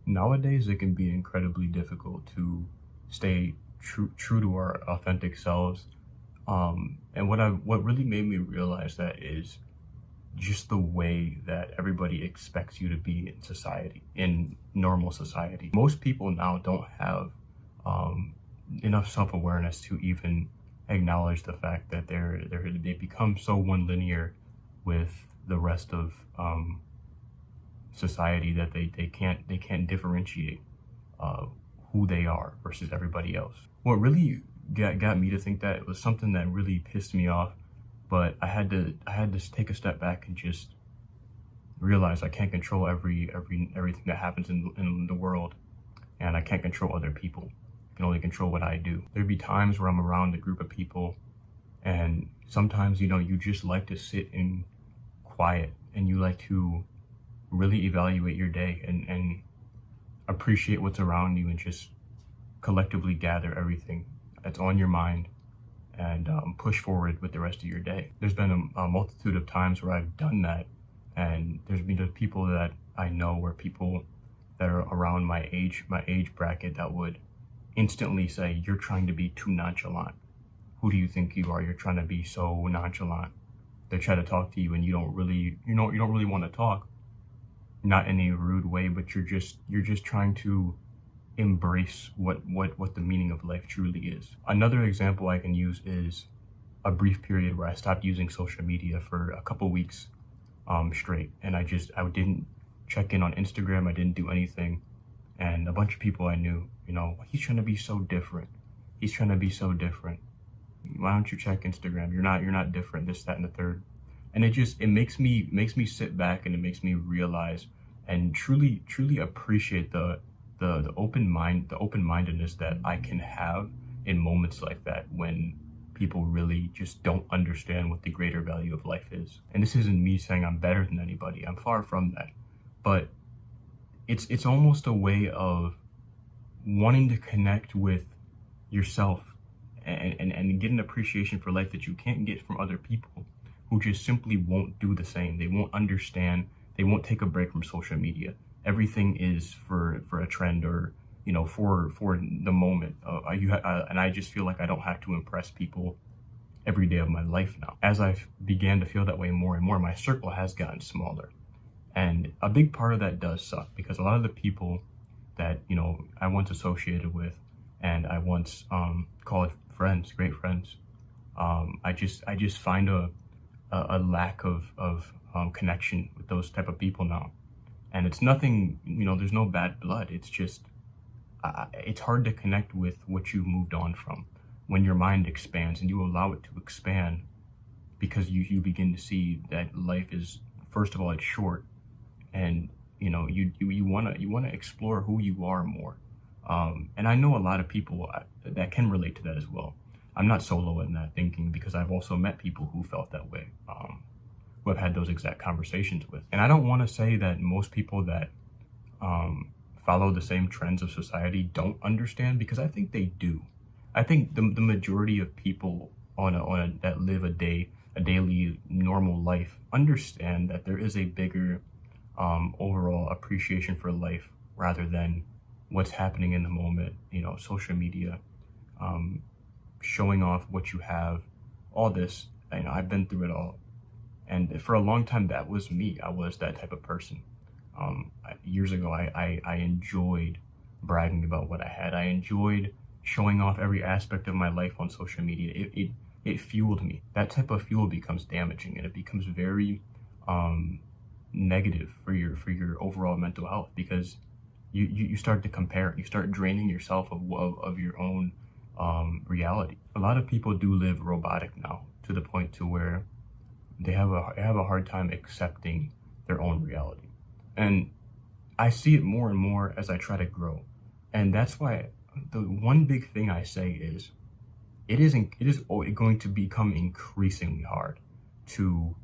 Nowadays, it can be incredibly difficult to stay true to our authentic selves. And what really made me realize that is just the way that everybody expects you to be in society, in normal society. Most people now don't have enough self-awareness to even acknowledge the fact that they become so one linear with the rest of society that they can't differentiate who they are versus everybody else. What really got me to think that it was something that really pissed me off, but I had to take a step back and just realize I can't control everything that happens in the world, and I can't control other people. I can only control what I do. There'd be times where I'm around a group of people, and sometimes you just like to sit in quiet and you like to really evaluate your day and appreciate what's around you and just collectively gather everything that's on your mind and push forward with the rest of your day. There's been a multitude of times where I've done that, and there's been people that I know where people that are around my age bracket that would instantly say, "You're trying to be too nonchalant. Who do you think you are? You're trying to be so nonchalant." They try to talk to you and you don't really want to talk, not in a rude way, but you're just trying to embrace what the meaning of life truly is. Another example I can use is a brief period where I stopped using social media for a couple weeks straight, and I didn't check in on Instagram. I didn't do anything, and a bunch of people I knew, he's trying to be so different. He's trying to be so different. Why don't you check Instagram? You're not different. This, that, and the third. And it makes me sit back, and it makes me realize and truly appreciate the open-mindedness that I can have in moments like that when people really just don't understand what the greater value of life is. And this isn't me saying I'm better than anybody. I'm far from that. But it's almost a way of wanting to connect with yourself and get an appreciation for life that you can't get from other people who just simply won't do the same. They won't understand. They won't take a break from social media. Everything is for a trend or for the moment. And I just feel like I don't have to impress people every day of my life now. As I began to feel that way more and more, my circle has gotten smaller, and a big part of that does suck because a lot of the people that I once associated with and I once called friends, great friends, I just find a lack of connection with those type of people now. And it's nothing, there's no bad blood. It's just, it's hard to connect with what you moved on from when your mind expands and you allow it to expand, because you begin to see that life is, first of all, it's short, and you want to explore who you are more. And I know a lot of people that can relate to that as well. I'm not solo in that thinking, because I've also met people who felt that way. Who I've had those exact conversations with. And I don't want to say that most people that follow the same trends of society don't understand, because I think they do. I think the majority of people that live a daily normal life understand that there is a bigger overall appreciation for life rather than what's happening in the moment. Social media, showing off what you have, all this. I've been through it all. And for a long time, that was me. I was that type of person. Years ago, I enjoyed bragging about what I had. I enjoyed showing off every aspect of my life on social media. It fueled me. That type of fuel becomes damaging, and it becomes very negative for your overall mental health, because you start to compare. You start draining yourself of your own reality. A lot of people do live robotic now, to the point to where they have a hard time accepting their own reality. And I see it more and more as I try to grow. And that's why the one big thing I say is it is going to become increasingly hard to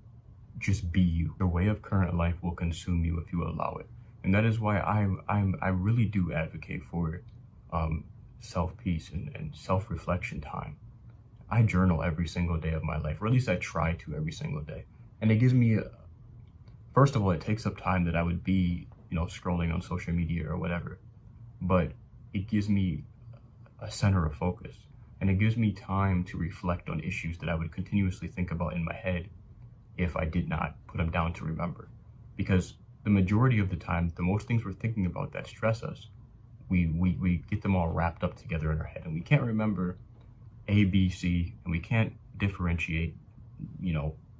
just be you. Your way of current life will consume you if you allow it. And that is why I really do advocate for self-peace and self-reflection time. I journal every single day of my life, or at least I try to every single day. And it gives me, first of all, it takes up time that I would be scrolling on social media or whatever. But it gives me a center of focus, and it gives me time to reflect on issues that I would continuously think about in my head if I did not put them down to remember. Because the majority of the time, the most things we're thinking about that stress us, we get them all wrapped up together in our head, and we can't remember A, B, C, and we can't differentiate,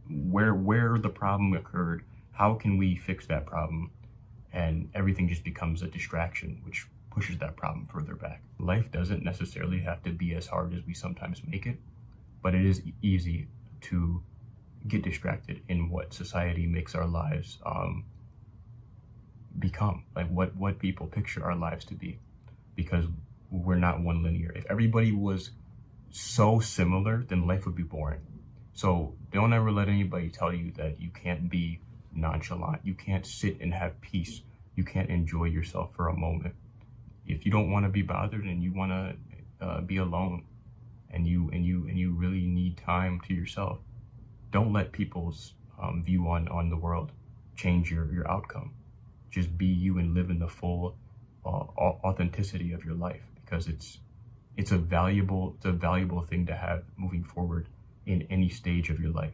where the problem occurred, how can we fix that problem, and everything just becomes a distraction, which pushes that problem further back. Life doesn't necessarily have to be as hard as we sometimes make it, but it is easy to get distracted in what society makes our lives become, like what people picture our lives to be, because we're not one linear. If everybody was so similar, then life would be boring. So don't ever let anybody tell you that you can't be nonchalant, you can't sit and have peace, you can't enjoy yourself for a moment. If you don't want to be bothered and you want to be alone, and you really need time to yourself, don't let people's view on the world change your outcome. Just be you and live in the full authenticity of your life, because it's a valuable thing to have moving forward in any stage of your life.